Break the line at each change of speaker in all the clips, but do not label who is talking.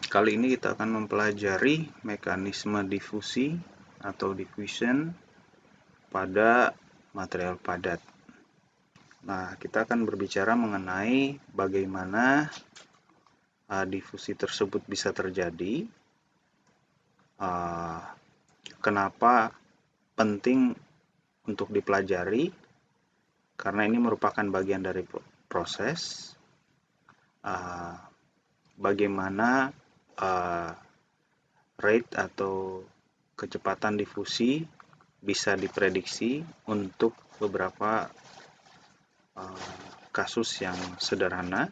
Kali ini kita akan mempelajari mekanisme difusi atau diffusion pada material padat. Nah, kita akan berbicara mengenai bagaimana difusi tersebut bisa terjadi, kenapa penting untuk dipelajari, karena ini merupakan bagian dari proses, bagaimana rate atau kecepatan difusi bisa diprediksi untuk beberapa kasus yang sederhana,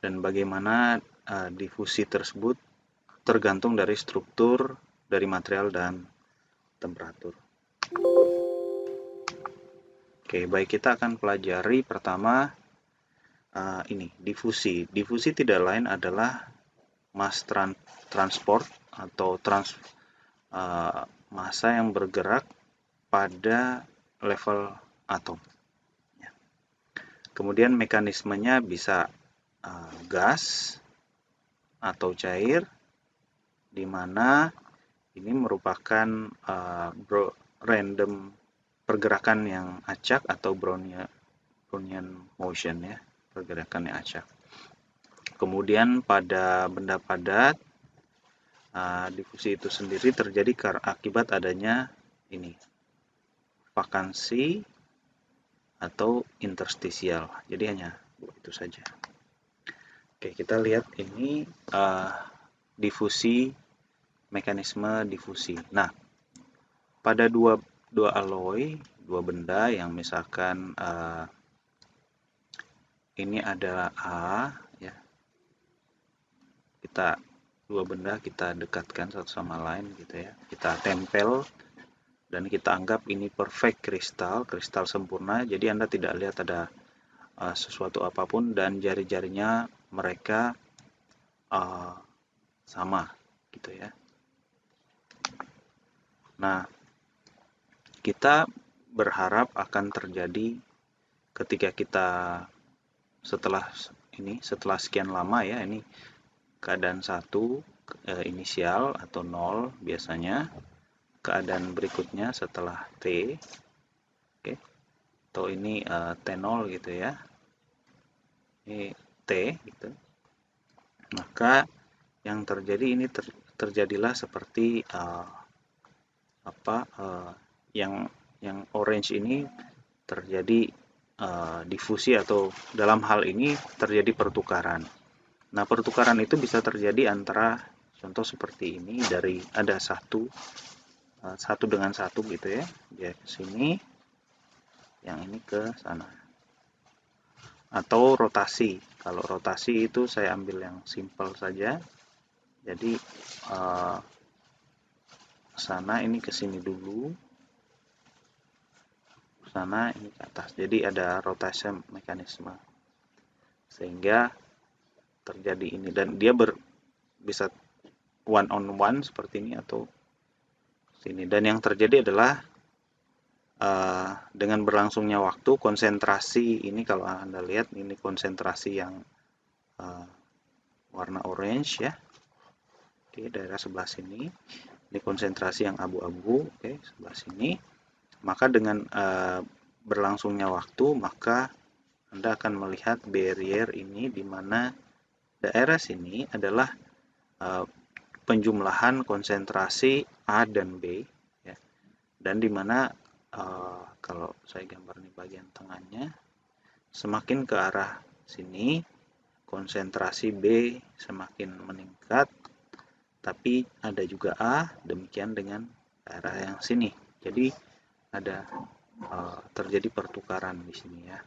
dan bagaimana difusi tersebut tergantung dari struktur dari material dan temperatur. Oke, baik, kita akan pelajari pertama ini difusi. Difusi tidak lain adalah mass transport atau massa yang bergerak pada level atom. Kemudian mekanismenya bisa gas atau cair, di mana ini merupakan random pergerakan yang acak atau Brownian motion, ya, pergerakan yang acak. Kemudian pada benda padat, difusi itu sendiri terjadi akibat adanya ini vakansi atau interstisial. Jadi hanya itu saja. Oke, kita lihat ini difusi, mekanisme difusi. Nah, pada dua alloy, dua benda yang misalkan ini adalah A, ya. Dua benda kita dekatkan satu sama lain gitu, ya. Kita tempel dan kita anggap ini perfect kristal sempurna. Jadi Anda tidak lihat ada sesuatu apapun dan jari-jarinya mereka sama gitu, ya. Nah, kita berharap akan terjadi ketika kita setelah sekian lama, ya, ini keadaan 1 inisial atau 0 biasanya, keadaan berikutnya setelah T, oke, atau ini T0 gitu, ya, ini T gitu, maka yang terjadi ini terjadilah seperti yang orange ini terjadi difusi, atau dalam hal ini terjadi pertukaran. Nah, pertukaran itu bisa terjadi antara, contoh seperti ini, dari ada satu dengan satu gitu, ya, dia ke sini, yang ini ke sana. Atau rotasi. Kalau rotasi itu saya ambil yang simple saja. Jadi sana ini ke sini dulu, sana ini ke atas. Jadi ada rotasi mekanisme sehingga terjadi ini, dan dia bisa one on one seperti ini atau sini. Dan yang terjadi adalah dengan berlangsungnya waktu, konsentrasi ini, kalau Anda lihat ini konsentrasi yang warna orange, ya. Oke, daerah sebelah sini. Ini konsentrasi yang abu-abu, oke, sebelah sini. Maka dengan berlangsungnya waktu, maka Anda akan melihat barrier ini, di mana daerah sini adalah penjumlahan konsentrasi A dan B, ya. Dan di mana kalau saya gambar di bagian tengahnya, semakin ke arah sini konsentrasi B semakin meningkat, tapi ada juga A, demikian dengan daerah yang sini. Jadi ada terjadi pertukaran di sini, ya.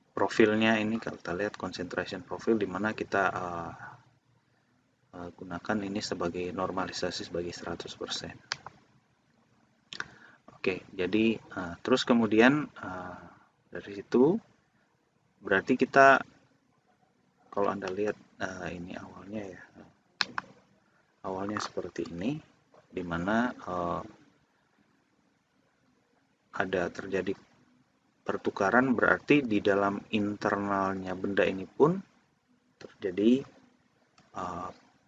Profilnya ini kalau kita lihat concentration profile, di mana kita gunakan ini sebagai normalisasi sebagai 100%. Oke, jadi terus kemudian dari situ berarti kita, kalau Anda lihat ini awalnya, ya, awalnya seperti ini, di mana ada terjadi pertukaran berarti di dalam internalnya benda ini pun terjadi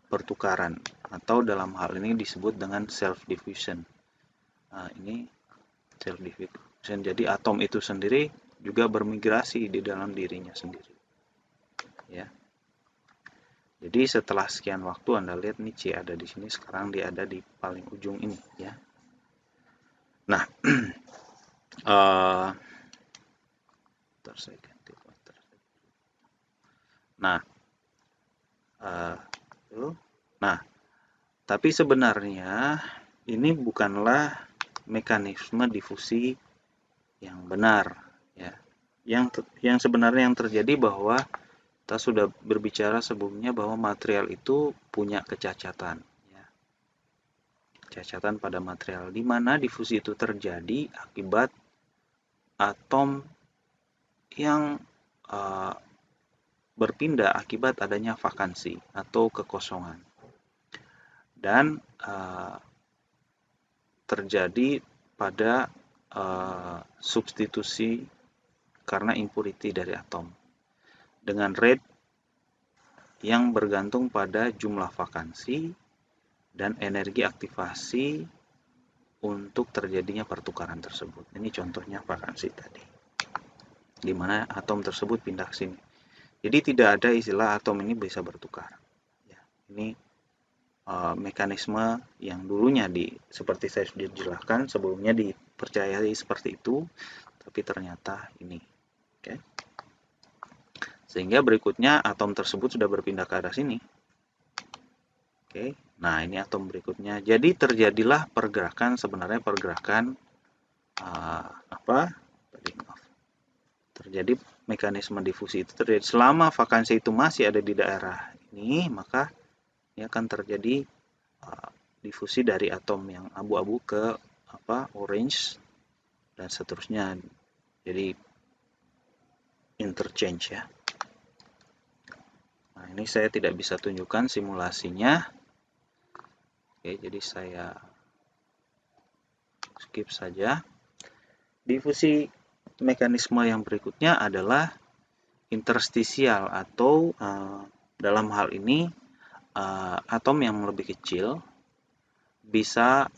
pertukaran, atau dalam hal ini disebut dengan self diffusion. Nah, ini self diffusion. Jadi atom itu sendiri juga bermigrasi di dalam dirinya sendiri. Ya. Jadi setelah sekian waktu Anda lihat nih C ada di sini, sekarang dia ada di paling ujung ini ya. Nah, saya ganti pointer. Nah, tapi sebenarnya ini bukanlah mekanisme difusi yang benar ya. Yang sebenarnya yang terjadi bahwa kita sudah berbicara sebelumnya bahwa material itu punya kecacatan ya. Kecacatan pada material di mana difusi itu terjadi akibat atom yang berpindah akibat adanya vakansi atau kekosongan, dan terjadi pada substitusi karena impurity dari atom dengan rate yang bergantung pada jumlah vakansi dan energi aktivasi untuk terjadinya pertukaran tersebut. Ini contohnya vakansi tadi, di mana atom tersebut pindah ke sini. Jadi tidak ada istilah atom ini bisa bertukar. Ya, ini mekanisme yang dulunya seperti saya sudah jelaskan sebelumnya dipercayai seperti itu, tapi ternyata ini. Oke. Sehingga berikutnya atom tersebut sudah berpindah ke arah sini. Oke. Nah, ini atom berikutnya. Jadi terjadilah pergerakan, sebenarnya pergerakan terjadi mekanisme difusi itu terjadi selama vakansi itu masih ada di daerah ini, maka ini akan terjadi difusi dari atom yang abu-abu ke orange dan seterusnya. Jadi interchange ya. Nah, ini saya tidak bisa tunjukkan simulasinya. Oke, jadi saya skip saja. Difusi mekanisme yang berikutnya adalah interstisial, atau dalam hal ini atom yang lebih kecil bisa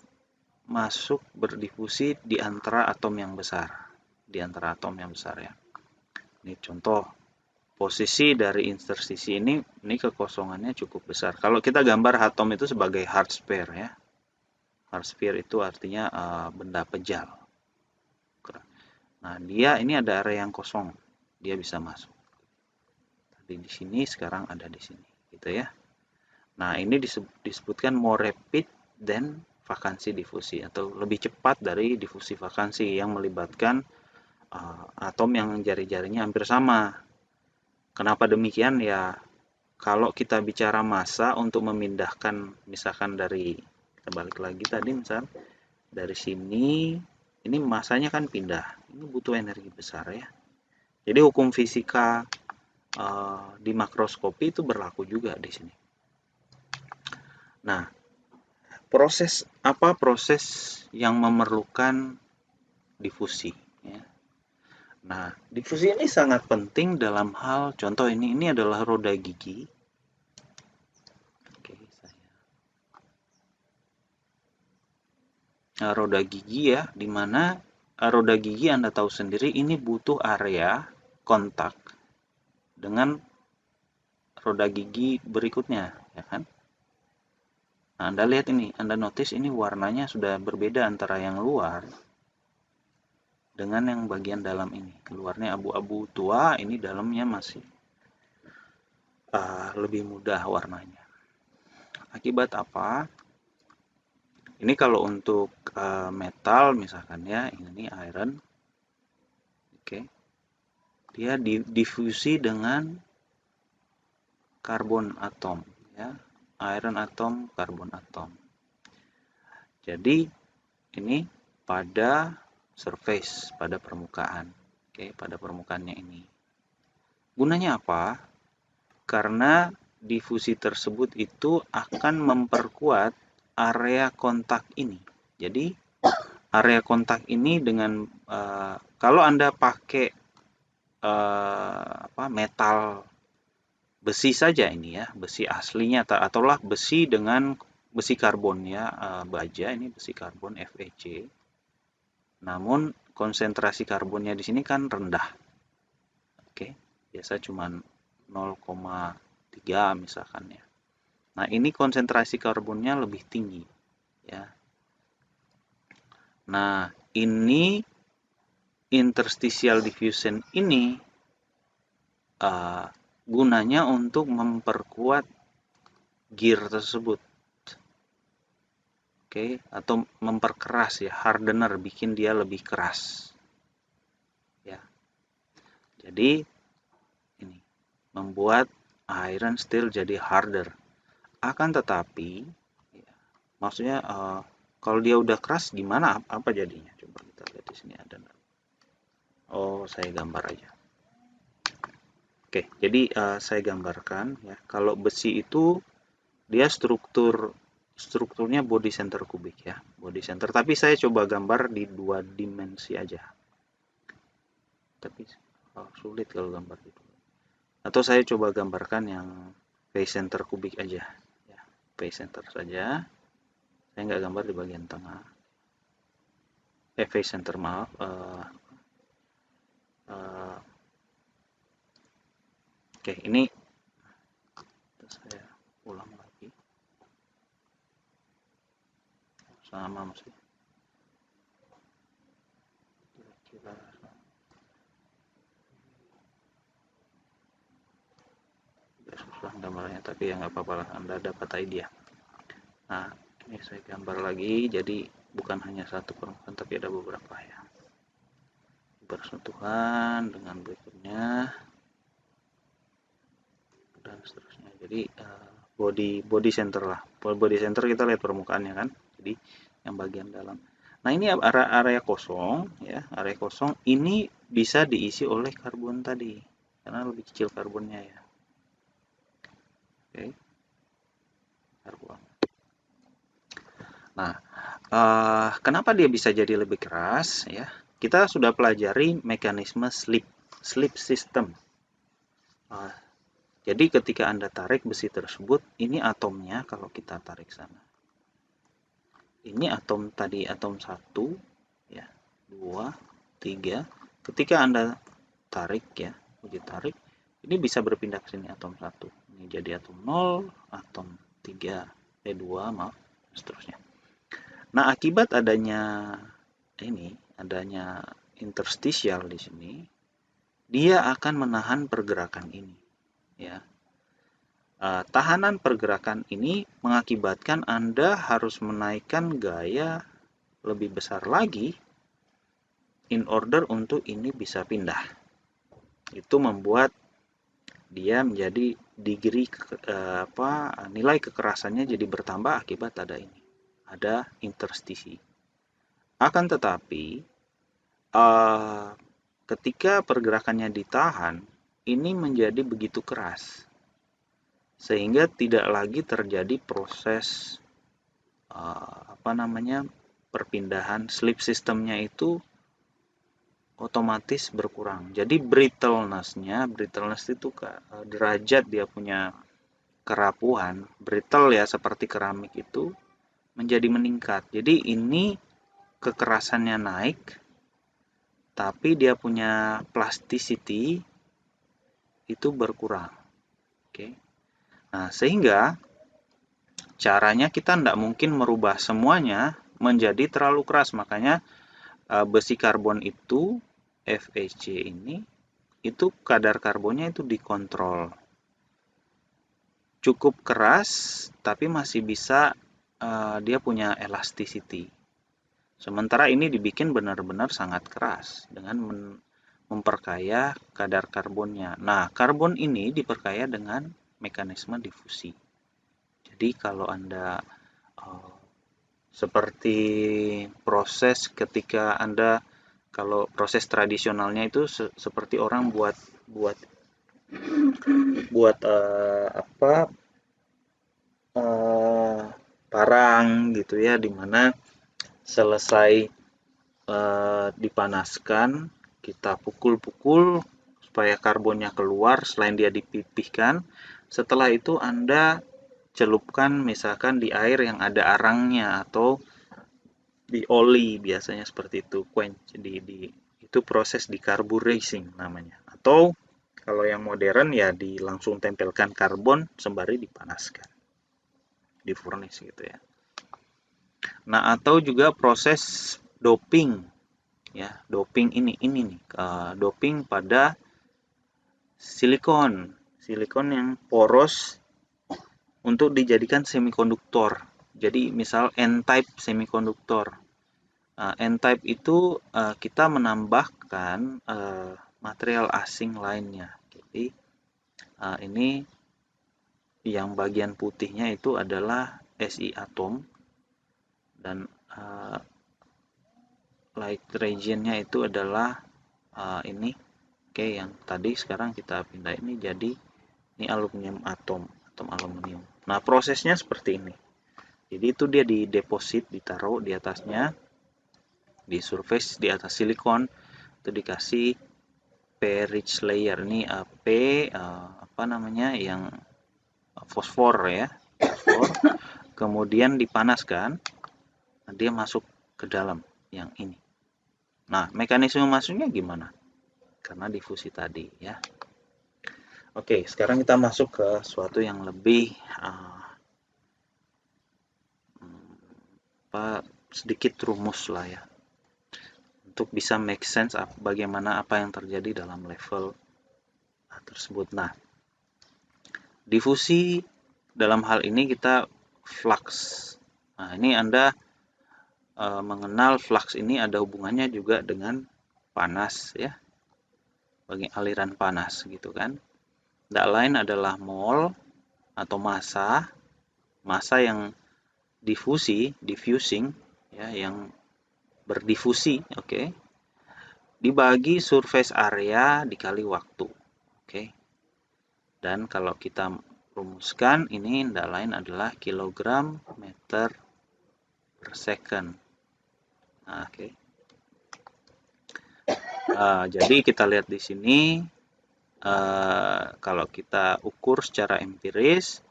masuk berdifusi di antara atom yang besar, ya. Ini contoh posisi dari interstisi ini kekosongannya cukup besar. Kalau kita gambar atom itu sebagai hard sphere ya. Hard sphere itu artinya benda pejal. Nah, dia ini ada area yang kosong, dia bisa masuk. Tadi di sini, sekarang ada di sini, gitu ya. Nah, ini disebutkan more rapid than vakansi difusi, atau lebih cepat dari difusi vakansi yang melibatkan atom yang jari-jarinya hampir sama. Kenapa demikian? Ya, kalau kita bicara massa untuk memindahkan, misalkan dari, kita balik lagi tadi, misal dari sini, ini massanya kan pindah, ini butuh energi besar ya. Jadi hukum fisika di makroskopi itu berlaku juga di sini. Nah, proses yang memerlukan difusi ya. Nah, difusi ini sangat penting dalam hal, contoh ini adalah roda gigi. Oke, roda gigi ya, dimana roda gigi Anda tahu sendiri ini butuh area kontak dengan roda gigi berikutnya, ya kan? Nah, Anda lihat ini, Anda notice ini warnanya sudah berbeda antara yang luar dengan yang bagian dalam ini. Luarnya abu-abu tua, ini dalamnya masih lebih mudah warnanya. Akibat apa? Ini kalau untuk metal misalkan ya, ini iron. Oke. Dia difusi dengan karbon atom ya. Iron atom, karbon atom. Jadi ini pada surface, pada permukaan. Oke, pada permukaannya ini. Gunanya apa? Karena difusi tersebut itu akan memperkuat area kontak ini. Jadi area kontak ini dengan Kalau Anda pakai metal besi saja ini ya, besi aslinya ataulah besi dengan besi karbon ya, baja ini besi karbon FEC. Namun konsentrasi karbonnya di sini kan rendah. Oke, biasa cuma 0,3 misalkan ya. Nah, ini konsentrasi karbonnya lebih tinggi ya. Nah, ini interstitial diffusion ini gunanya untuk memperkuat gear tersebut. Oke, atau memperkeras ya, hardener, bikin dia lebih keras. Ya. Jadi ini membuat iron steel jadi harder. Akan tetapi ya, maksudnya kalau dia udah keras gimana, apa jadinya? Coba kita lihat di sini ada. Oh, saya gambar aja. Oke, jadi saya gambarkan ya. Kalau besi itu dia strukturnya body center kubik ya, body center. Tapi saya coba gambar di 2 dimensi aja. Tapi sulit kalau gambar gitu. Atau saya coba gambarkan yang face center kubik aja ya, face center saja. Saya nggak gambar di bagian tengah. Face center, maaf. Oke, ini saya ulang lagi. Sama masih. Kira-kira susah gambarnya, tapi ya nggak apa-apa lah, Anda dapat idea. Nah, ini saya gambar lagi, jadi bukan hanya satu permukaan tapi ada beberapa ya, bersentuhan dengan berikutnya dan seterusnya. Jadi body center lah, body center kita lihat permukaannya kan, jadi yang bagian dalam. Nah, ini area kosong ya, area kosong ini bisa diisi oleh karbon tadi karena lebih kecil karbonnya ya. Oke, karbon. Nah, kenapa dia bisa jadi lebih keras ya? Kita sudah pelajari mekanisme slip system. Jadi ketika Anda tarik besi tersebut, ini atomnya kalau kita tarik sana. Ini atom tadi, atom 1 ya, 2, 3. Ketika Anda tarik ya, uji tarik, ini bisa berpindah ke sini atom 1. Ini jadi atom 0, atom 3, 2, maaf, seterusnya. Nah, akibat adanya interstitial di sini, dia akan menahan pergerakan ini ya. Tahanan pergerakan ini mengakibatkan Anda harus menaikkan gaya lebih besar lagi in order untuk ini bisa pindah. Itu membuat dia menjadi nilai kekerasannya jadi bertambah akibat ada interstisi. Akan tetapi ketika pergerakannya ditahan, ini menjadi begitu keras sehingga tidak lagi terjadi proses perpindahan slip sistemnya itu otomatis berkurang. Jadi brittleness itu derajat dia punya kerapuhan, brittle ya seperti keramik itu menjadi meningkat. Jadi ini kekerasannya naik, tapi dia punya plasticity itu berkurang. Oke. Nah, sehingga caranya kita tidak mungkin merubah semuanya menjadi terlalu keras. Makanya besi karbon itu, FEC ini, itu kadar karbonnya itu dikontrol. Cukup keras, tapi masih bisa dia punya elasticity. Sementara ini dibikin benar-benar sangat keras dengan memperkaya kadar karbonnya. Nah, karbon ini diperkaya dengan mekanisme difusi. Jadi kalau Anda seperti proses ketika Anda, kalau proses tradisionalnya itu seperti orang buat parang gitu ya, dimana selesai dipanaskan kita pukul-pukul supaya karbonnya keluar selain dia dipipihkan. Setelah itu Anda celupkan misalkan di air yang ada arangnya atau di oli, biasanya seperti itu. Itu proses decarburizing namanya. Atau kalau yang modern ya langsung tempelkan karbon sembari dipanaskan, di furnace gitu ya. Nah, atau juga proses doping ya, doping ini nih, doping pada silikon yang poros untuk dijadikan semikonduktor. Jadi misal N-type semikonduktor. N-type itu kita menambahkan material asing lainnya. Jadi ini yang bagian putihnya itu adalah Si atom, dan light regionnya itu adalah ini. Oke, yang tadi sekarang kita pindah ini jadi ini aluminium atom aluminium. Nah, prosesnya seperti ini. Jadi itu dia dideposit, ditaruh di atasnya, di surface di atas silikon, itu dikasih P-rich layer. Ini apa namanya, yang fosfor ya, fosfor. Kemudian dipanaskan, dia masuk ke dalam yang ini. Nah, mekanisme masuknya gimana? Karena difusi tadi ya. Oke, sekarang kita masuk ke suatu yang lebih sedikit rumus lah ya, untuk bisa make sense bagaimana apa yang terjadi dalam level tersebut. Nah, difusi dalam hal ini kita flux. Nah, ini Anda mengenal flux ini ada hubungannya juga dengan panas ya, bagi aliran panas gitu kan. Tidak lain adalah mol atau massa yang diffusing ya, yang berdifusi, oke, dibagi surface area dikali waktu, oke. Dan kalau kita rumuskan, ini tidak lain adalah kilogram meter per second. Nah, oke. Jadi kita lihat di sini, kalau kita ukur secara empiris,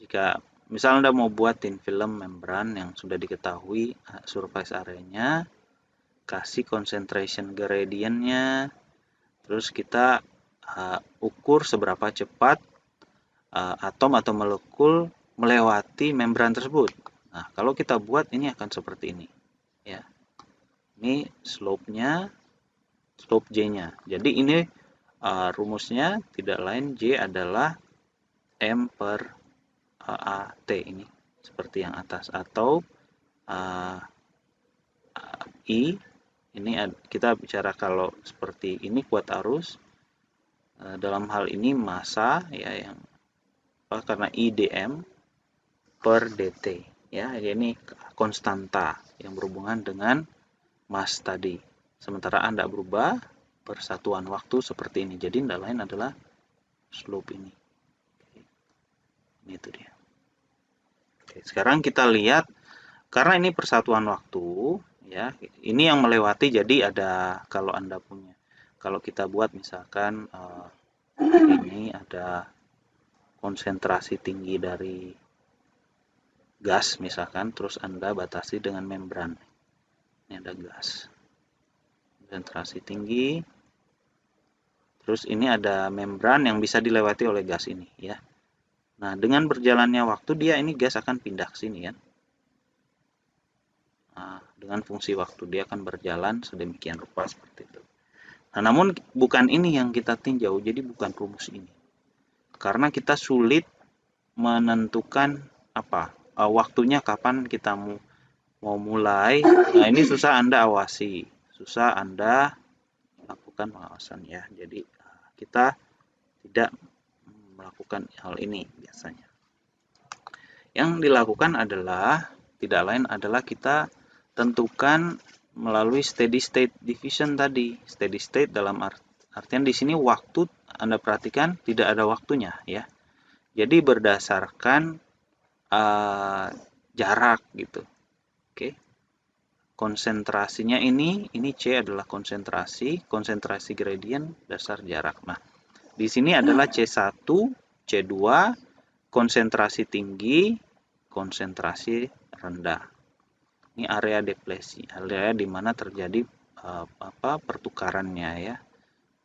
jika misalnya Anda mau buatin film membran yang sudah diketahui surface area-nya, kasih concentration gradient-nya, terus kita ukur seberapa cepat atom atau molekul melewati membran tersebut. Nah, kalau kita buat ini akan seperti ini ya. Ini slope-nya, slope J-nya. Jadi ini rumusnya tidak lain, J adalah M per AT ini, seperti yang atas, atau I ini kita bicara kalau seperti ini kuat arus, dalam hal ini massa ya, yang karena IdM per dt ya, ini konstanta yang berhubungan dengan mass tadi. Sementara Anda berubah persatuan waktu seperti ini, jadi tidak lain adalah slope ini. Ini itu dia. Oke, sekarang kita lihat, karena ini persatuan waktu ya, ini yang melewati, jadi ada, kalau Anda punya, kalau kita buat misalkan ini ada konsentrasi tinggi dari gas misalkan, terus Anda batasi dengan membran. Ini ada gas, konsentrasi tinggi, terus ini ada membran yang bisa dilewati oleh gas ini ya. Nah, dengan berjalannya waktu dia ini gas akan pindah ke sini kan. Nah, dengan fungsi waktu dia akan berjalan sedemikian rupa seperti itu. Nah, namun bukan ini yang kita tinjau, jadi bukan rumus ini. Karena kita sulit menentukan waktunya kapan kita mau mulai. Nah, ini susah Anda awasi, susah Anda lakukan pengawasan ya. Jadi kita tidak melakukan hal ini biasanya. Yang dilakukan adalah tidak lain adalah kita tentukan melalui steady state diffusion tadi. Steady state dalam artian di sini waktu, Anda perhatikan tidak ada waktunya ya. Jadi berdasarkan jarak gitu. Oke. konsentrasinya ini C adalah konsentrasi gradien dasar jarak. Nah, di sini adalah C1, C2, konsentrasi tinggi, konsentrasi rendah. Ini area deplesi, area di mana terjadi pertukarannya ya.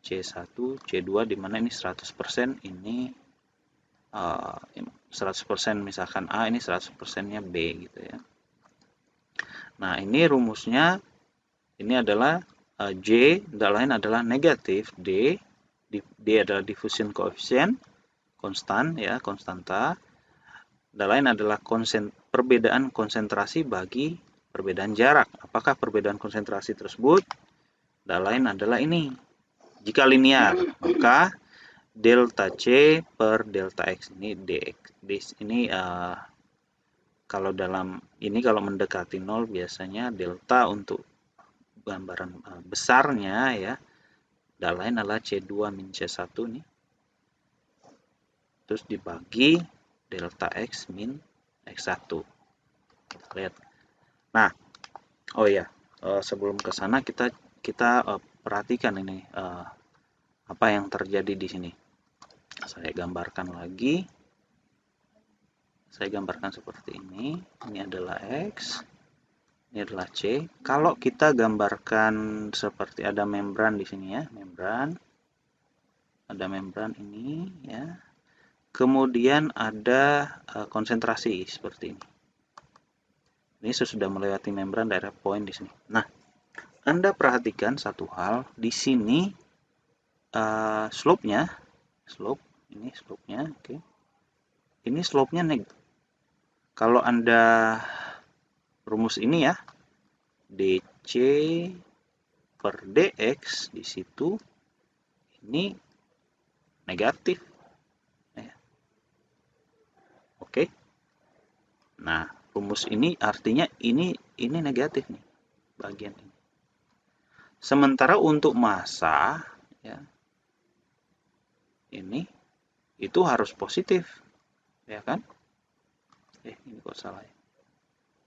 C1, C2 di mana ini 100%, ini 100% misalkan A, ini 100%-nya B gitu ya. Nah, ini rumusnya ini adalah J, tidak lain adalah negatif D. D adalah diffusion coefficient, konstan ya, konstanta. Tidak lain adalah perbedaan konsentrasi bagi perbedaan jarak. Apakah perbedaan konsentrasi tersebut? Tidak lain adalah ini. Jika linear, maka delta C per delta X ini dx. Ini kalau mendekati 0 biasanya delta untuk gambaran besarnya ya, tidak lain adalah C2 min C1 nih. Terus dibagi delta X min X1. Kita lihat. Nah, oh ya, sebelum ke sana kita perhatikan ini apa yang terjadi di sini. Saya gambarkan lagi. Saya gambarkan seperti ini. Ini adalah X, ini adalah C. Kalau kita gambarkan seperti ada membran di sini ya, ada membran ini ya. Kemudian ada konsentrasi seperti ini. Ini sesudah melewati membran daerah poin di sini. Nah, Anda perhatikan satu hal di sini, slope-nya, ini slope-nya, oke. Ini slope-nya negatif. Kalau Anda rumus ini ya, dc per dx di situ ini negatif. Oke. Nah, rumus ini artinya ini negatif nih, bagian ini. Sementara untuk massa ya, ini itu harus positif, ya kan? Ini kok salah ya?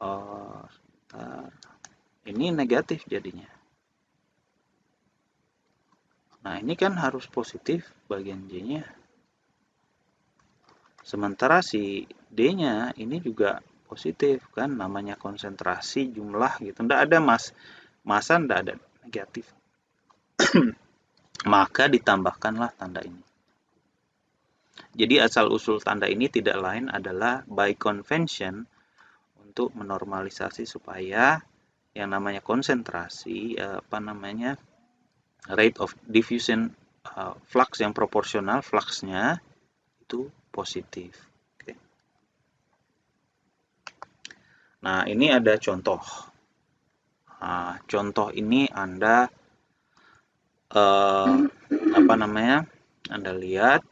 Oh, sebentar. Ini negatif jadinya. Nah, ini kan harus positif bagian J-nya. Sementara si D-nya ini juga positif kan, namanya konsentrasi jumlah gitu. Nggak ada massa nggak ada negatif. Maka ditambahkanlah tanda ini. Jadi asal-usul tanda ini tidak lain adalah by convention untuk menormalisasi supaya yang namanya konsentrasi rate of diffusion flux yang proporsional fluxnya itu positif. Oke. Nah, ini ada contoh. Nah, contoh ini Anda Anda lihat.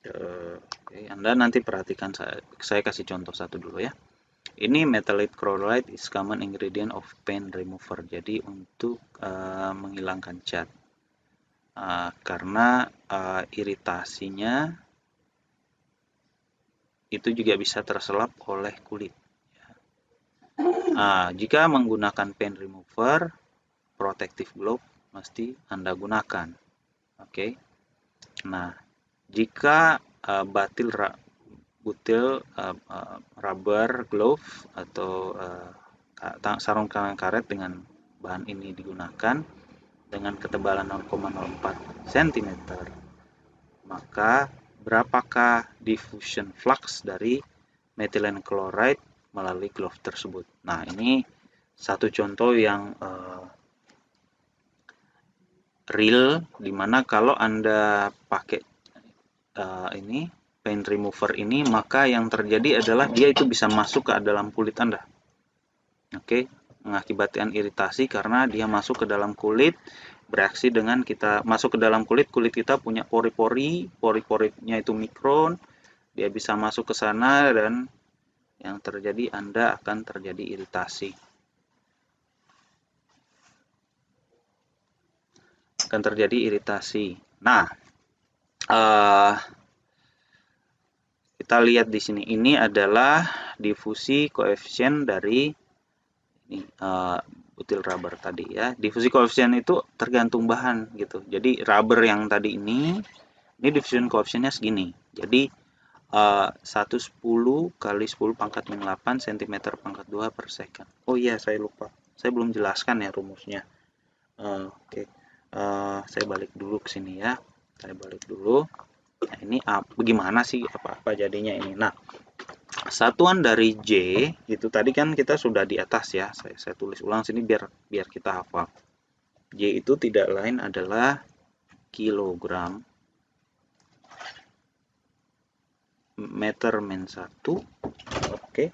Oke, Anda nanti perhatikan, saya kasih contoh satu dulu ya. Ini metallic chloride is common ingredient of paint remover. Jadi untuk menghilangkan cat. Karena iritasinya itu juga bisa terselap oleh kulit. Jika menggunakan paint remover, protective glove mesti Anda gunakan. Oke. Nah, jika butil rubber glove atau sarung tangan karet dengan bahan ini digunakan dengan ketebalan 0,04 cm, maka berapakah diffusion flux dari methylene chloride melalui glove tersebut? Nah, ini satu contoh yang real, dimana kalau Anda pakai ini paint remover ini, maka yang terjadi adalah dia itu bisa masuk ke dalam kulit Anda. Oke, mengakibatkan iritasi karena dia masuk ke dalam kulit, bereaksi dengan kita masuk ke dalam kulit kita punya pori-porinya itu mikron, dia bisa masuk ke sana dan yang terjadi Anda akan terjadi iritasi. Nah, kita lihat di sini, ini adalah difusi koefisien dari nih butil rubber tadi ya. Diffusion coefficient itu tergantung bahan gitu. Jadi rubber yang tadi ini diffusion coefficientnya segini. Jadi 110 kali 10 pangkat min 8 cm pangkat 2 per second. Oh iya, saya lupa. Saya belum jelaskan ya rumusnya. Oke. Saya balik dulu ke sini ya. Saya balik dulu. Nah, ini bagaimana sih apa-apa jadinya ini. Nah, satuan dari J itu tadi kan kita sudah di atas ya. Saya tulis ulang sini biar kita hafal. J itu tidak lain adalah kilogram meter min 1. Oke.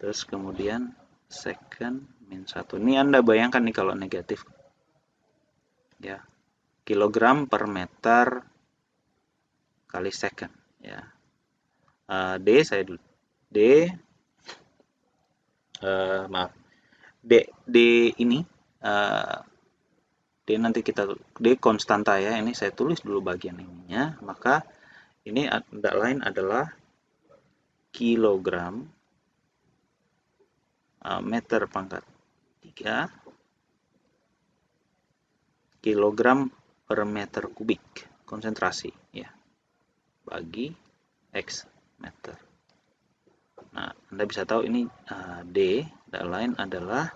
Terus kemudian second min 1. Ini Anda bayangkan nih kalau negatif. Ya. Kilogram per meter kali second ya. D saya dulu. Maaf. D ini D nanti kita D konstanta ya. Ini saya tulis dulu bagian ininya. Maka ini tidak lain adalah kilogram meter pangkat 3 kilogram per meter kubik konsentrasi ya bagi X meter. Nah, Anda bisa tahu ini D tidak lain adalah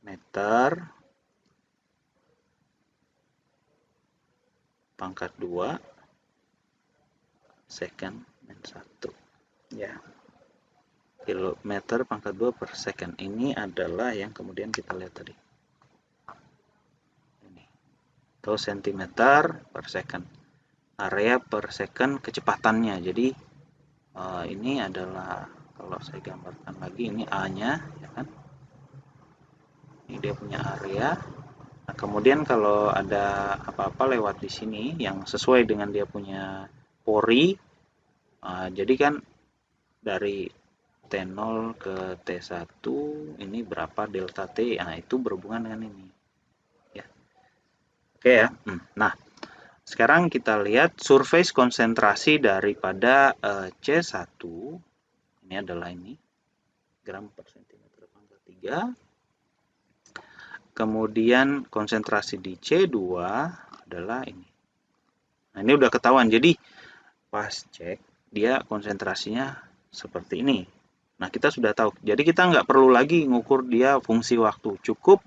meter pangkat 2 second min 1 ya. Kilometer pangkat 2 per second ini adalah yang kemudian kita lihat tadi. Ini. Atau sentimeter per second. Area per second kecepatannya. Jadi ini adalah kalau saya gambarkan lagi ini A-nya ya kan. Ini dia punya area. Nah, kemudian kalau ada apa-apa lewat di sini yang sesuai dengan dia punya pori, jadi kan dari T0 ke T1 ini berapa delta T, nah itu berhubungan dengan ini. Ya. Oke ya. Nah, sekarang kita lihat surface konsentrasi daripada C1, ini adalah ini, gram per centimeter pangkat 3. Kemudian konsentrasi di C2 adalah ini. Nah, ini udah ketahuan. Jadi pas cek dia konsentrasinya seperti ini. Nah, kita sudah tahu. Jadi kita nggak perlu lagi ngukur dia fungsi waktu. Cukup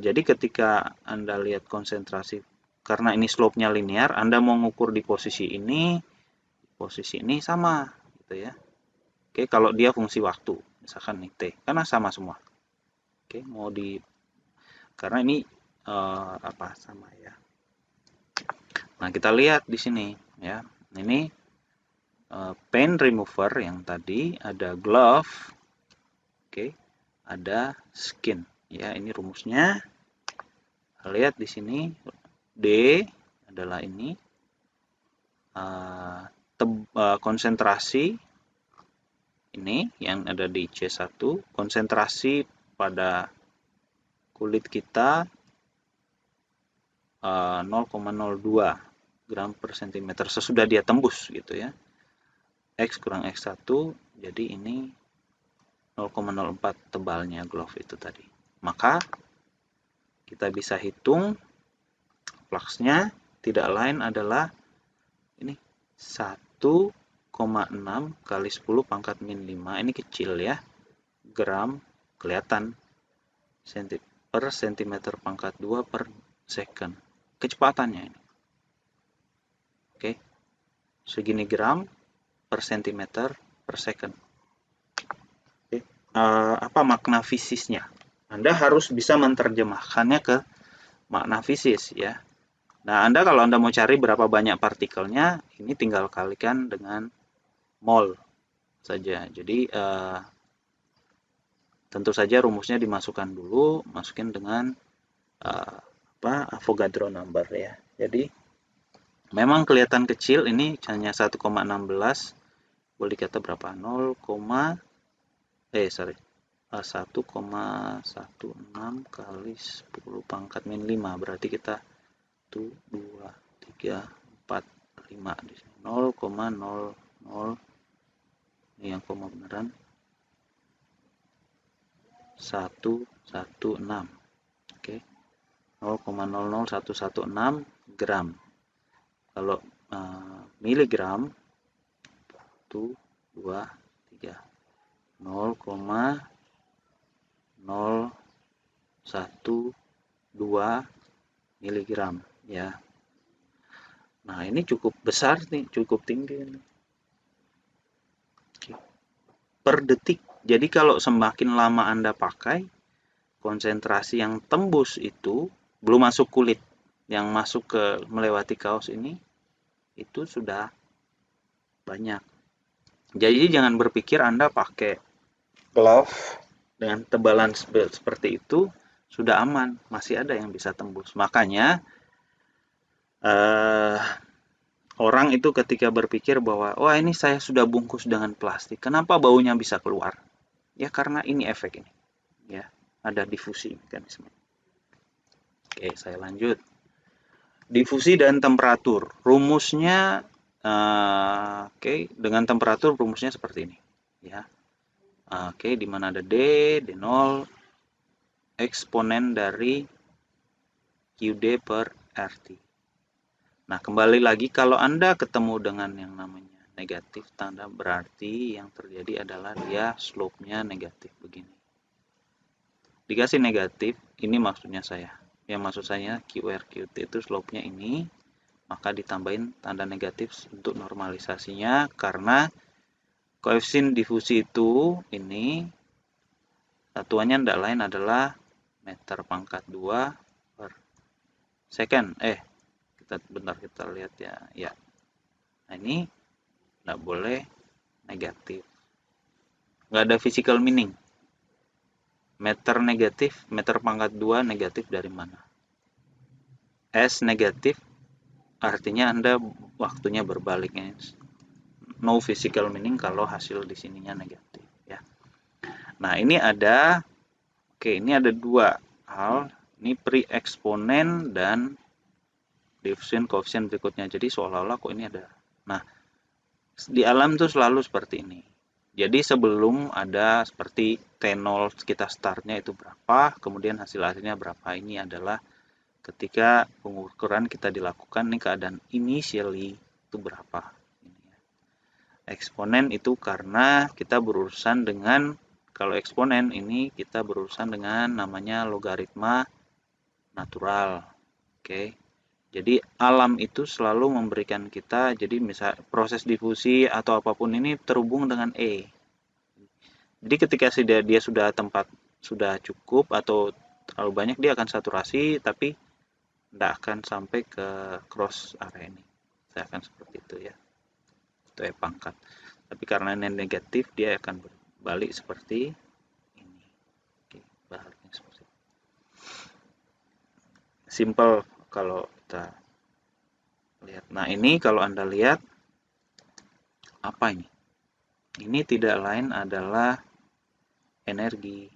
jadi ketika Anda lihat konsentrasi, karena ini slope-nya linear, Anda mau ngukur di posisi ini sama gitu ya. Oke, kalau dia fungsi waktu, misalkan nih T, karena sama semua. Oke, karena ini sama ya. Nah, kita lihat di sini ya. Ini paint remover yang tadi ada glove. Oke, ada skin. Ya, ini rumusnya. Lihat di sini D adalah ini konsentrasi ini yang ada di C1, konsentrasi pada kulit kita 0,02 gram per centimeter sesudah dia tembus gitu ya. X kurang X1 jadi ini 0,04 tebalnya glove itu tadi. Maka kita bisa hitung fluxnya tidak lain adalah ini 1,6 kali 10 pangkat min 5, ini kecil ya, gram kelihatan per centimeter pangkat 2 per second kecepatannya ini. Oke, segini gram per centimeter per second. Oke. Apa makna fisisnya? Anda harus bisa menerjemahkannya ke makna fisis ya. Nah, kalau Anda mau cari berapa banyak partikelnya, ini tinggal kalikan dengan mol saja. Jadi tentu saja rumusnya dimasukkan dulu, masukin dengan Avogadro number ya. Jadi memang kelihatan kecil, ini hanya 1,16, boleh dikata berapa? 1,16 kali 10 pangkat min 5, berarti kita 1, 2, 3, 4, 5 di sini. 0,00, ini yang koma beneran, Oke, 0,00116 gram. Kalau miligram 1, 2, 3, 0,012 miligram ya. Nah, ini cukup besar nih, cukup tinggi nih. Per detik. Jadi kalau semakin lama Anda pakai, konsentrasi yang tembus itu belum masuk kulit, yang masuk ke melewati kaos ini itu sudah banyak. Jadi jangan berpikir Anda pakai glove dengan tebalan seperti itu sudah aman, masih ada yang bisa tembus. Makanya orang itu ketika berpikir bahwa wah ini saya sudah bungkus dengan plastik, kenapa baunya bisa keluar? Ya karena ini efek ini. Ya, ada difusi mekanisme. Oke, saya lanjut. Difusi dan temperatur. Rumusnya dengan temperatur rumusnya seperti ini, ya. Di mana ada D, D0 eksponen dari QD per RT. Nah, kembali lagi kalau Anda ketemu dengan yang namanya negatif tanda, berarti yang terjadi adalah dia slope-nya negatif begini. Dikasih negatif, ini maksudnya saya. Yang maksud saya QR QT itu slope-nya ini, maka ditambahin tanda negatif untuk normalisasinya karena koefisien difusi itu ini satuannya tidak lain adalah meter pangkat 2 per second. Bentar kita lihat ya. Nah, ini nggak boleh negatif. Nggak ada physical meaning. Meter negatif, meter pangkat 2 negatif dari mana? S negatif artinya Anda waktunya berbaliknya. No physical meaning kalau hasil di sininya negatif ya. Nah, ini ada dua hal. Ini pre-eksponen dan diffusion koefisien berikutnya. Jadi seolah-olah kok ini ada. Nah, di alam tuh selalu seperti ini. Jadi sebelum ada seperti T0 kita startnya itu berapa, kemudian hasil-hasilnya berapa. Ini adalah ketika pengukuran kita dilakukan, nih keadaan initially itu berapa. Eksponen itu karena kita berurusan dengan, kalau eksponen ini kita berurusan dengan namanya logaritma natural. Jadi alam itu selalu memberikan kita, jadi misal proses difusi atau apapun ini terhubung dengan E. Jadi ketika dia sudah cukup atau terlalu banyak, dia akan saturasi tapi tidak akan sampai ke cross area ini. Saya akan seperti itu ya. Itu E pangkat. Tapi karena ini negatif, dia akan berbalik seperti ini. Baliknya seperti ini. Simple kalau kita lihat. Nah, ini kalau Anda lihat apa ini? Ini tidak lain adalah energi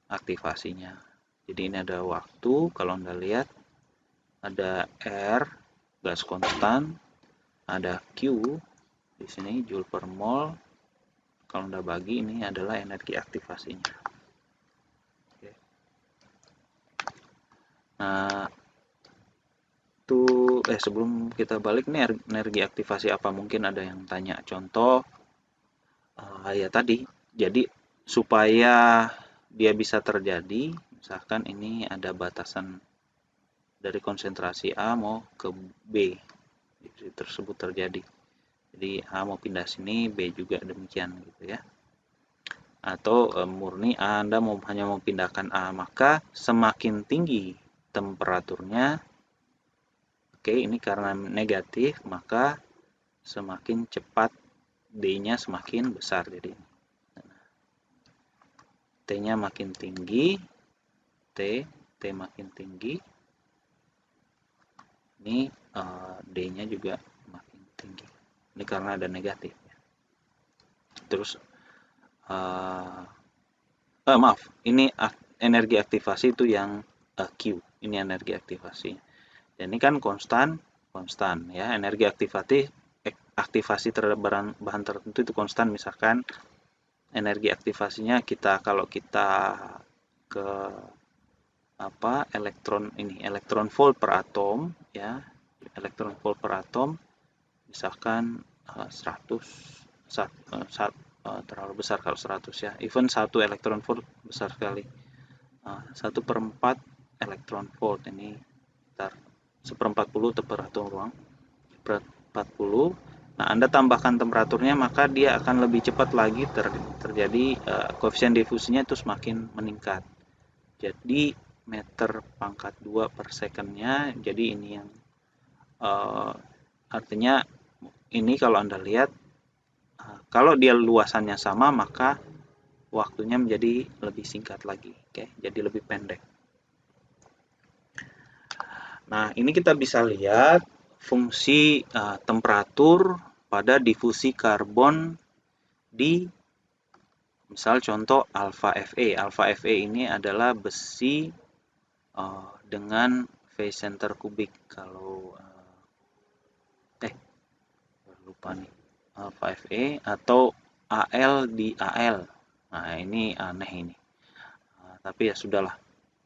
aktivasinya. Jadi ini ada waktu, kalau Anda lihat ada R, gas konstan, ada Q di sini joule per mol. Kalau Anda bagi, ini adalah energi aktivasinya. Nah, sebelum kita balik nih, energi aktivasi apa, mungkin ada yang tanya contoh. Ya tadi, jadi supaya dia bisa terjadi, misalkan ini ada batasan dari konsentrasi A mau ke B, jadi tersebut terjadi. Jadi A mau pindah sini, B juga demikian gitu ya. Atau murni Anda hanya mau pindahkan A, maka semakin tinggi temperaturnya, ini karena negatif, maka semakin cepat D-nya semakin besar. Jadi T-nya makin tinggi, T makin tinggi, ini D-nya juga makin tinggi. Ini karena ada negatif. Terus maaf, ini energi aktivasi itu yang Q. Ini energi aktivasi. Dan ini kan konstan ya. Energi aktivasi terhadap bahan tertentu itu konstan. Misalkan energi aktivasinya kalau kita ke elektron volt per atom ya. Elektron volt per atom misalkan 100 terlalu besar kalau 100 ya. Even 1 elektron volt besar sekali. 1/4 elektron volt ini sekitar 1/40 temperatur ruang. 40. Nah, Anda tambahkan temperaturnya, maka dia akan lebih cepat lagi terjadi koefisien difusinya itu semakin meningkat. Jadi meter pangkat 2 per second-nya, jadi ini yang artinya ini kalau Anda lihat, kalau dia luasannya sama, maka waktunya menjadi lebih singkat lagi. Oke, jadi lebih pendek. Nah, ini kita bisa lihat fungsi temperatur pada difusi karbon di misal contoh alpha Fe. Alpha Fe ini adalah besi dengan phase center kubik. Kalau lupa nih, alpha Fe atau Al di Al. Nah, ini aneh ini. Tapi ya sudahlah.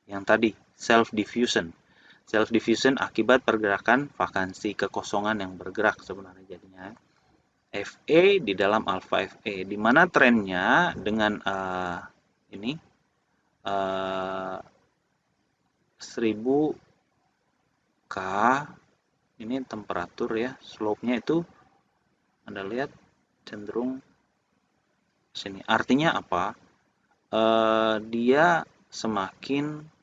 Yang tadi self diffusion. Self diffusion akibat pergerakan vakansi, kekosongan yang bergerak sebenarnya jadinya. Fe di dalam alpha Fe, di mana trennya dengan ini 1000 K ini temperatur ya, slope-nya itu Anda lihat cenderung sini. Artinya apa? Dia semakin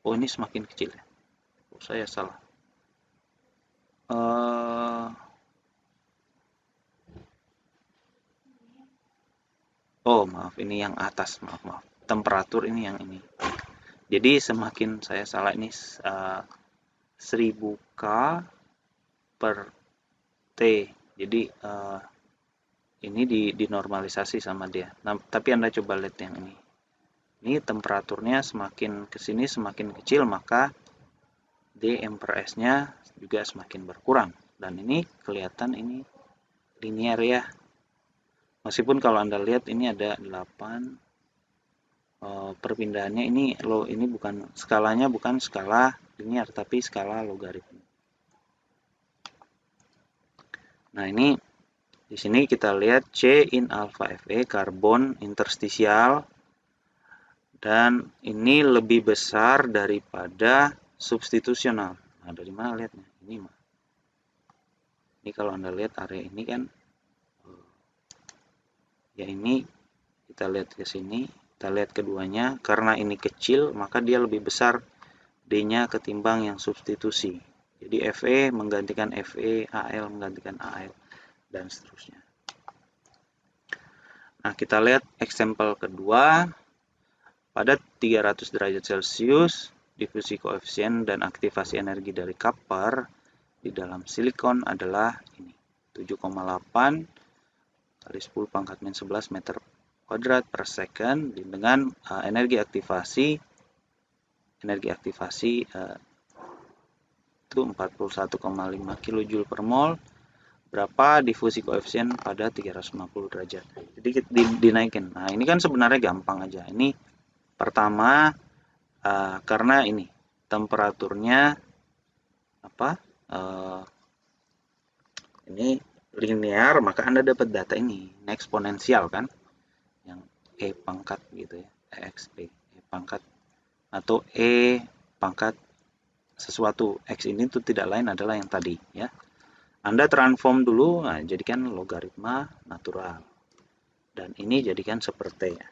ini semakin kecil ya. Saya salah. Maaf, ini yang atas, maaf. Temperatur ini yang ini. Jadi semakin saya salah ini 1000 K per T. Jadi ini dinormalisasi sama dia. Nah, tapi Anda coba lihat yang ini. Ini temperaturnya semakin ke sini semakin kecil, maka dm per s-nya juga semakin berkurang. Dan ini kelihatan ini linear ya. Meskipun kalau Anda lihat ini ada 8 perpindahannya ini bukan skalanya, bukan skala linear tapi skala logaritma. Nah, ini di sini kita lihat C in alpha Fe karbon interstisial, dan ini lebih besar daripada substitusional. Nah, dari mana lihatnya? Ini mah. Ini kalau Anda lihat area ini kan ya, ini kita lihat ke sini, kita lihat keduanya, karena ini kecil maka dia lebih besar D-nya ketimbang yang substitusi. Jadi Fe menggantikan Fe, Al menggantikan Al, dan seterusnya. Nah, kita lihat example kedua. Pada 300 derajat Celcius, difusi koefisien dan aktivasi energi dari copper di dalam silikon adalah ini, 7,8 kali 10 pangkat min 11 meter kuadrat per second, dengan energi aktivasi itu 41,5 kJ per mol. Berapa difusi koefisien pada 350 derajat. Jadi dinaikin. Nah, ini kan sebenarnya gampang aja. Ini pertama karena ini temperaturnya ini linear, maka Anda dapat data ini eksponensial kan, yang E pangkat gitu ya, EXP, E pangkat atau E pangkat sesuatu. X ini itu tidak lain adalah yang tadi ya. Anda transform dulu, nah, jadikan logaritma natural, dan ini jadikan seperti ya.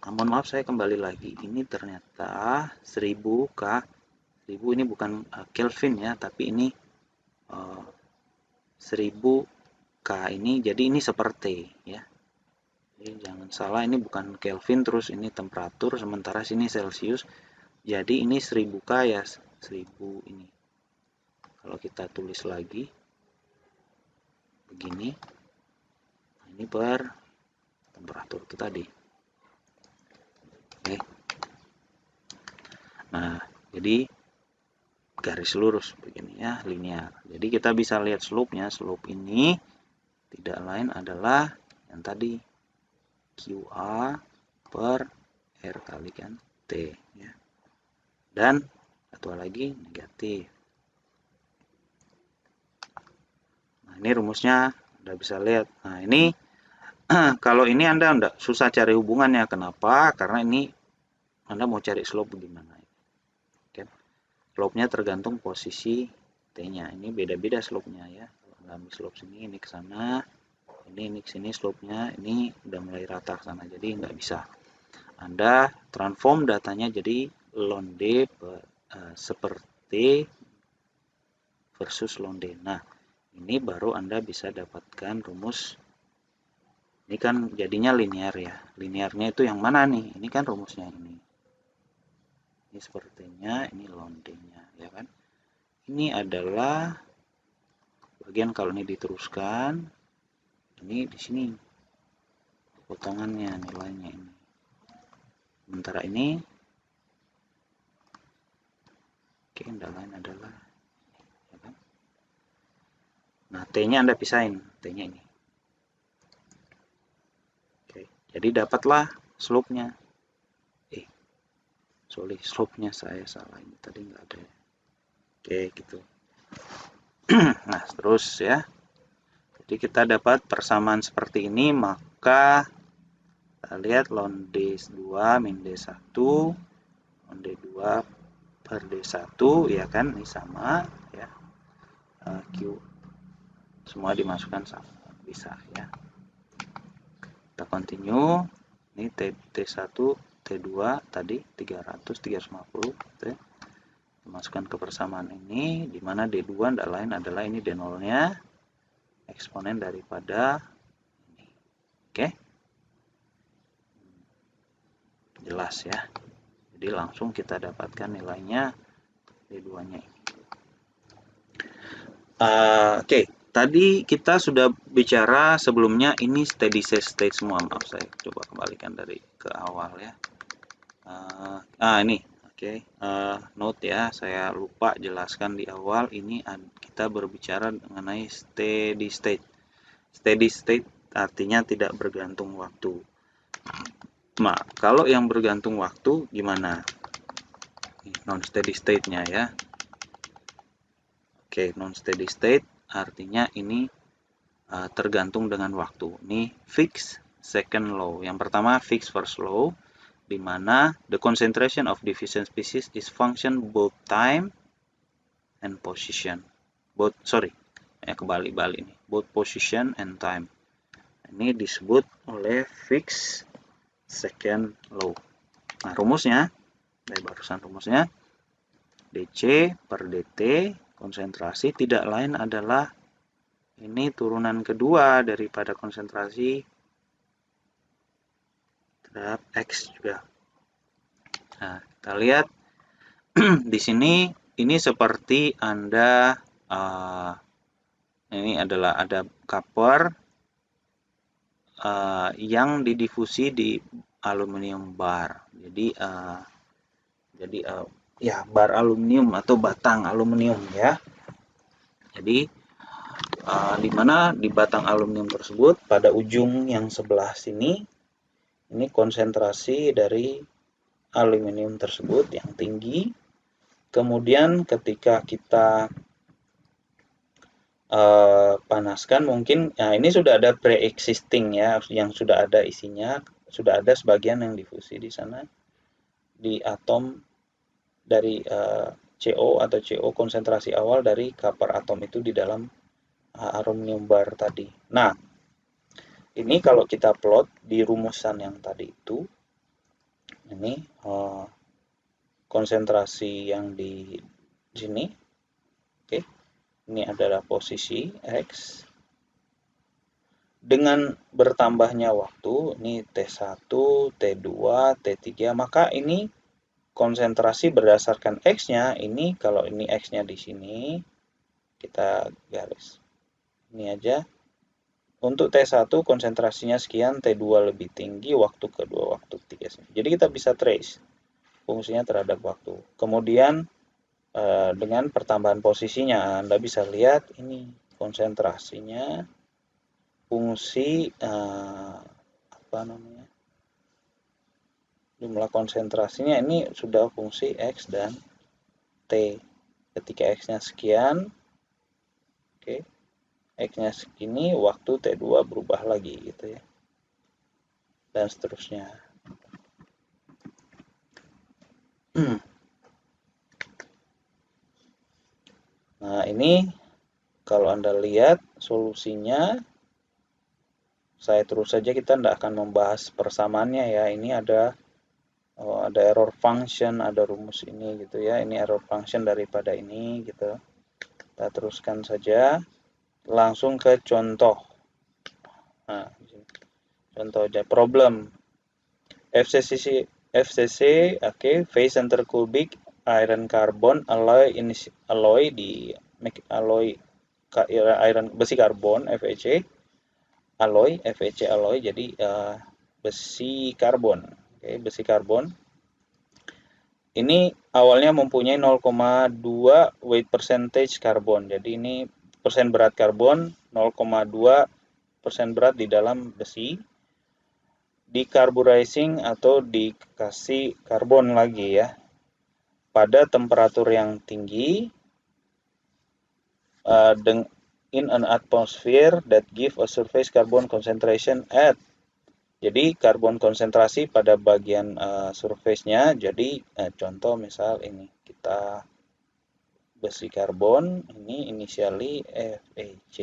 Mohon maaf, saya kembali lagi, ini ternyata 1000 K, 1000 ini bukan Kelvin ya, tapi ini 1000 K ini, jadi ini seperti ya. Jadi jangan salah, ini bukan Kelvin terus ini temperatur, sementara sini Celcius. Jadi ini 1000 K ya, 1000 ini. Kalau kita tulis lagi begini, ini per temperatur itu tadi. Oke. Nah, jadi garis lurus begini ya, linear. Jadi kita bisa lihat slope-nya. Slope ini tidak lain adalah yang tadi, QA per R kalikan T ya. Dan satu lagi negatif. Nah, ini rumusnya Anda bisa lihat. Nah, ini kalau ini Anda enggak susah cari hubungannya. Kenapa? Karena ini Anda mau cari slope bagaimana. Kan? Slope-nya tergantung posisi T-nya. Ini beda-beda slope-nya ya. Kalau Anda ambil slope sini, ini ke sana. Ini ke sini slope-nya. Ini udah mulai rata ke sana. Jadi nggak bisa. Anda transform datanya jadi ln D seperti versus ln D. Nah, ini baru Anda bisa dapatkan rumus. Ini kan jadinya linear ya. Linearnya itu yang mana nih? Ini kan rumusnya ini. Ini sepertinya ini ln D-nya ya kan. Ini adalah bagian kalau ini diteruskan. Ini di sini potongannya nilainya ini. Sementara ini yang lain adalah ya kan? Nah, T-nya Anda pisahin, T-nya ini. Oke, jadi dapatlah slope-nya. Sorry, slope-nya saya salah, ini tadi nggak ada. Oke, gitu. Nah, terus ya. Jadi kita dapat persamaan seperti ini, maka kita lihat ln D2 min D1 ln D2 per D1 ya kan, ini sama ya. Q semua dimasukkan sama, bisa ya. Kita continue. Ini T1, T2 tadi 300, 350 gitu ya. Masukkan ke persamaan ini, di mana D2 tidak lain adalah ini D0-nya, eksponen daripada ini. Oke? Jelas ya. Jadi langsung kita dapatkan nilainya D2-nya ini. Oke. Tadi kita sudah bicara sebelumnya, ini steady state semua. Maaf, saya coba kembalikan dari ke awal ya. Ini oke. Note ya, saya lupa jelaskan di awal. Ini kita berbicara mengenai steady state. Steady state artinya tidak bergantung waktu. Nah, kalau yang bergantung waktu gimana? Non steady state-nya ya. Oke, non steady state artinya ini tergantung dengan waktu. Ini fixed second law. Yang pertama fixed first law, di mana the concentration of diffusion species is function both time and position. Kebalik nih. Both position and time. Ini disebut oleh fixed second law. Nah, rumusnya, dari barusan rumusnya, dC per dt konsentrasi tidak lain adalah ini turunan kedua daripada konsentrasi terhadap X juga. Nah, kita lihat di sini, ini seperti Anda ini adalah ada copper yang didifusi di aluminium bar. Jadi ya bar aluminium atau batang aluminium ya. Jadi di mana di batang aluminium tersebut pada ujung yang sebelah sini ini konsentrasi dari aluminium tersebut yang tinggi. Kemudian ketika kita panaskan, mungkin ini sudah ada pre-existing ya, yang sudah ada isinya, sudah ada sebagian yang difusi di sana di atom dari CO atau CO konsentrasi awal dari copper atom itu di dalam aluminium bar tadi. Nah, ini kalau kita plot di rumusan yang tadi itu, ini konsentrasi yang di sini, oke, ini adalah posisi X. Dengan bertambahnya waktu, ini T1, T2, T3, maka ini konsentrasi berdasarkan X-nya, ini kalau ini X-nya di sini, kita garis. Ini aja. Untuk T1 konsentrasinya sekian, T2 lebih tinggi, waktu kedua, waktu ketiga. Jadi kita bisa trace fungsinya terhadap waktu. Kemudian dengan pertambahan posisinya, Anda bisa lihat ini konsentrasinya, fungsi apa namanya? Jumlah konsentrasinya ini sudah fungsi X dan T. Ketika X-nya sekian, oke, X-nya segini, waktu T2 berubah lagi gitu ya. Dan seterusnya. Nah, ini kalau Anda lihat solusinya, saya terus saja, kita tidak akan membahas persamaannya ya. Ini ada error function, ada rumus ini gitu ya. Ini error function daripada ini gitu. Kita teruskan saja, langsung ke contoh. Nah, contoh aja problem. FCC, oke, phase center cubic iron carbon alloy di alloy iron besi karbon FEC alloy, jadi besi karbon. Oke, besi karbon ini awalnya mempunyai 0,2 weight percentage karbon. Jadi ini persen berat karbon, 0,2% berat di dalam besi. Decarburizing atau dikasih karbon lagi ya, pada temperatur yang tinggi, in an atmosphere that give a surface carbon concentration at. Jadi karbon konsentrasi pada bagian surface-nya. Jadi contoh misal ini kita besi karbon, ini initially FeC,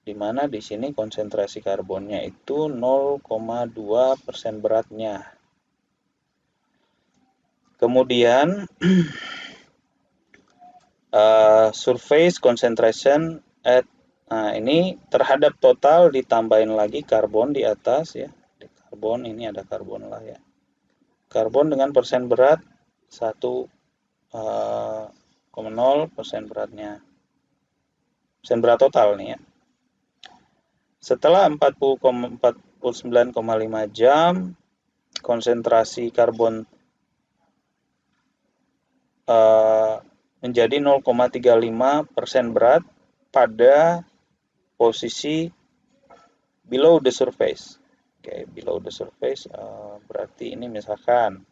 di mana di sini konsentrasi karbonnya itu 0,2% beratnya. Kemudian surface concentration at, nah ini terhadap total ditambahin lagi karbon di atas ya. Karbon ini ada karbon lah ya. Karbon dengan persen berat 1,0% beratnya. Persen berat total nih ya. Setelah 49,5 jam, konsentrasi karbon menjadi 0,35% berat pada posisi below the surface. Oke, below the surface berarti ini misalkan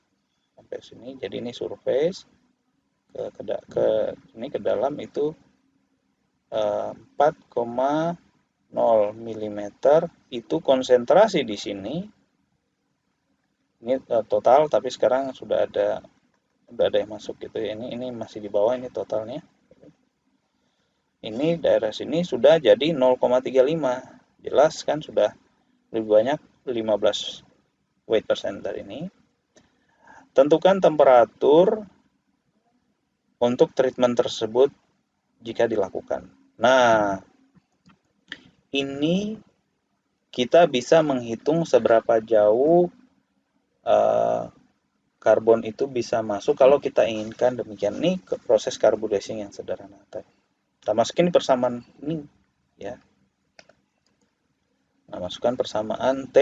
sampai sini, jadi ini surface ke dalam itu 4,0 mm, itu konsentrasi di sini. Ini total, tapi sekarang sudah ada yang masuk gitu ya. Ini masih di bawah, ini totalnya. Ini daerah sini sudah jadi 0,35. Jelas kan sudah lebih banyak 15 weight percent dari ini. Tentukan temperatur untuk treatment tersebut jika dilakukan. Nah, ini kita bisa menghitung seberapa jauh karbon itu bisa masuk kalau kita inginkan demikian. Ini proses carbonizing yang sederhana. Kita masukin persamaan ini ya. Nah, masukkan persamaan T.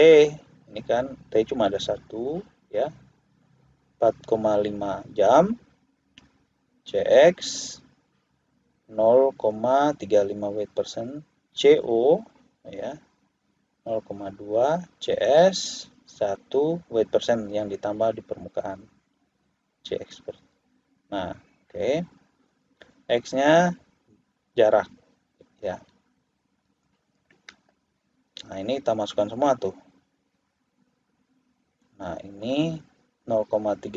Ini kan T cuma ada 1 ya. 4,5 jam. CX 0,35 weight percent. CO ya. 0,2 CS 1 weight percent yang ditambah di permukaan CX. Nah, oke. X-nya jarak ya. Nah, ini kita masukkan semua tuh. Nah, ini 0,35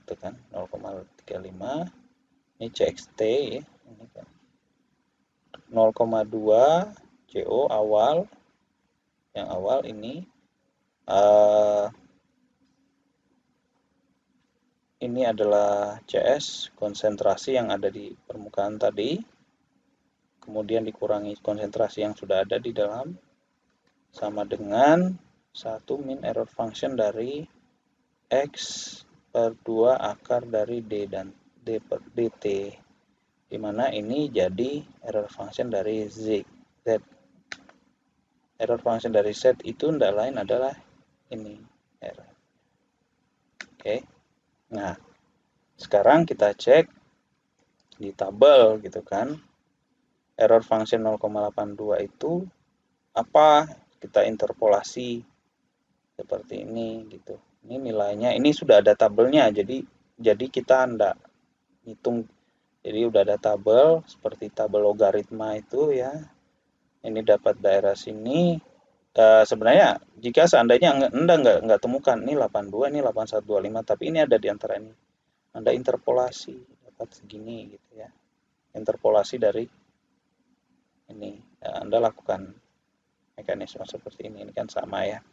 tuh kan, 0,35. Ini CXT ya, ini kan. 0,2 CO awal. Yang awal ini ini adalah CS, konsentrasi yang ada di permukaan tadi. Kemudian dikurangi konsentrasi yang sudah ada di dalam, sama dengan 1 min error function dari X per 2 akar dari D dan D per DT, dimana ini jadi error function dari Z. Error function dari Z itu tidak lain adalah ini error. Oke. Nah, sekarang kita cek di tabel gitu kan. Error function 0,82 itu apa? Kita interpolasi seperti ini gitu. Ini nilainya, ini sudah ada tabelnya, jadi kita Anda hitung. Jadi udah ada tabel seperti tabel logaritma itu ya. Ini dapat daerah sini. Sebenarnya jika seandainya Anda nggak temukan ini 82, ini 8125, tapi ini ada di antara ini. Anda interpolasi dapat segini gitu ya. Interpolasi dari ini. Anda lakukan mekanisme seperti ini kan sama ya.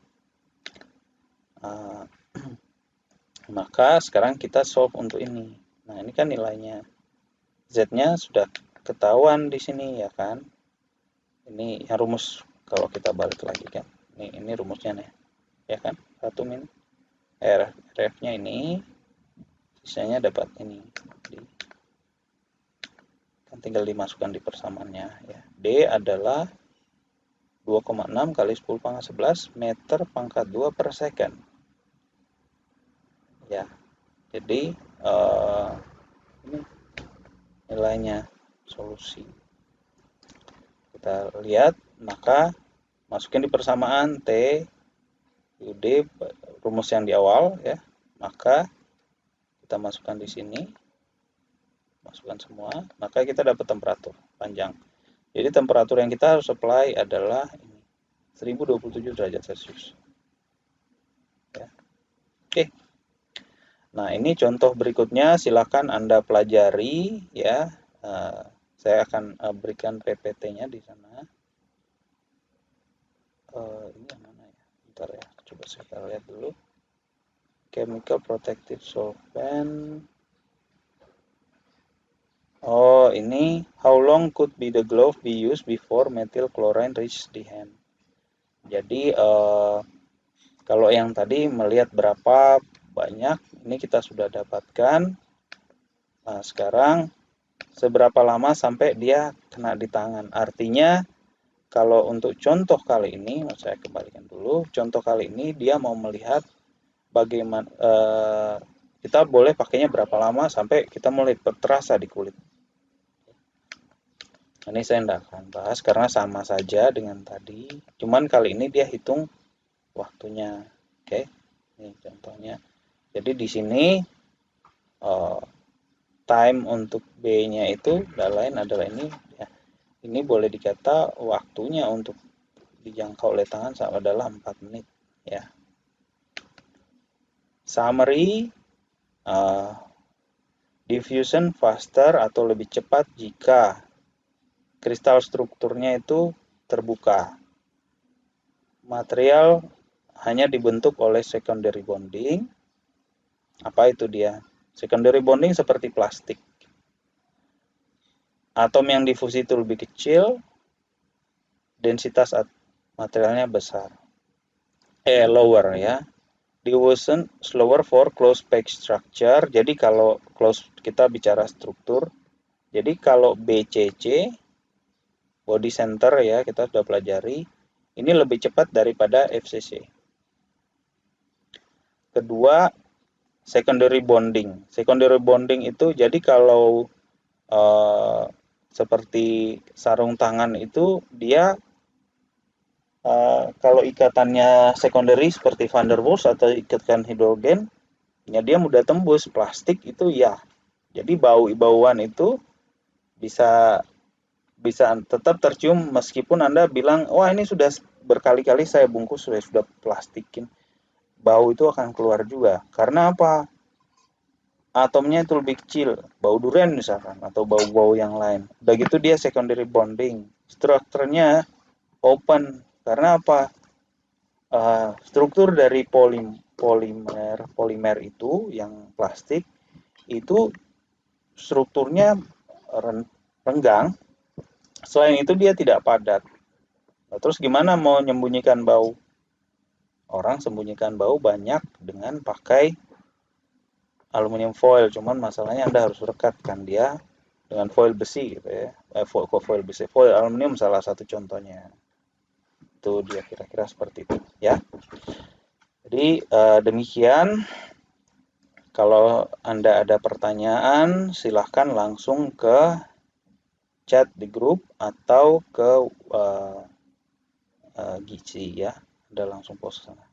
Maka sekarang kita solve untuk ini. Nah, ini kan nilainya. Z-nya sudah ketahuan di sini ya kan. Ini yang rumus kalau kita balik lagi kan. Ini rumusnya nih. Ya kan? 1 min RF-nya ini, sisanya dapat ini. Kan tinggal dimasukkan di persamaannya ya. D adalah 2,6 kali 10 pangkat 11 meter pangkat 2 per second. Ya. Jadi ini nilainya solusi. Kita lihat, maka masukin di persamaan T UD rumus yang di awal ya. Maka kita masukkan di sini. Masukkan semua, maka kita dapat temperatur panjang. Jadi temperatur yang kita harus apply adalah ini, 1027 derajat Celcius. Ya. Oke. Nah, ini contoh berikutnya, silakan Anda pelajari ya. Saya akan berikan PPT-nya di sana. Ini yang mana ya? Bentar ya, coba saya lihat dulu. Chemical protective solvent. Oh, ini how long could be the glove be used before methyl chlorine reach the hand? Jadi kalau yang tadi melihat berapa banyak, ini kita sudah dapatkan. Nah, sekarang seberapa lama sampai dia kena di tangan? Artinya kalau untuk contoh kali ini, saya kembalikan dulu. Contoh kali ini dia mau melihat bagaimana kita boleh pakainya berapa lama sampai kita mulai terasa di kulit. Ini saya tidak akan bahas karena sama saja dengan tadi. Cuman kali ini dia hitung waktunya. Oke, ini contohnya. Jadi di sini time untuk B-nya itu lain adalah ini. Ya. Ini boleh dikata waktunya untuk dijangkau oleh tangan adalah 4 menit. Ya. Summary, diffusion faster atau lebih cepat jika kristal strukturnya itu terbuka. Material hanya dibentuk oleh secondary bonding. Apa itu dia? Secondary bonding seperti plastik. Atom yang difusi itu lebih kecil, densitas materialnya besar. Lower ya. Diffusion slower for close packed structure. Jadi kalau close kita bicara struktur. Jadi kalau BCC body center ya, kita sudah pelajari, ini lebih cepat daripada FCC. Kedua, secondary bonding. Secondary bonding itu jadi kalau seperti sarung tangan itu dia kalau ikatannya secondary seperti van der Waals atau ikatan hidrogen, ya dia mudah tembus. Plastik itu ya. Jadi bau-bauan itu bisa tetap tercium meskipun Anda bilang, wah ini sudah berkali-kali saya bungkus, sudah plastikin. Bau itu akan keluar juga. Karena apa? Atomnya itu lebih kecil. Bau durian misalkan, atau bau-bau yang lain. Udah gitu dia secondary bonding. Strukturnya open. Karena apa? Struktur dari polimer itu yang plastik itu strukturnya renggang. Selain itu dia tidak padat. Nah, terus gimana mau menyembunyikan bau? Orang sembunyikan bau banyak dengan pakai aluminium foil. Cuman masalahnya Anda harus rekatkan dia dengan foil besi gitu ya. Foil besi, foil aluminium salah satu contohnya. Itu dia kira-kira seperti itu ya. Jadi demikian. Kalau Anda ada pertanyaan, silahkan langsung ke chat di grup atau ke Gici ya. Anda langsung post sana.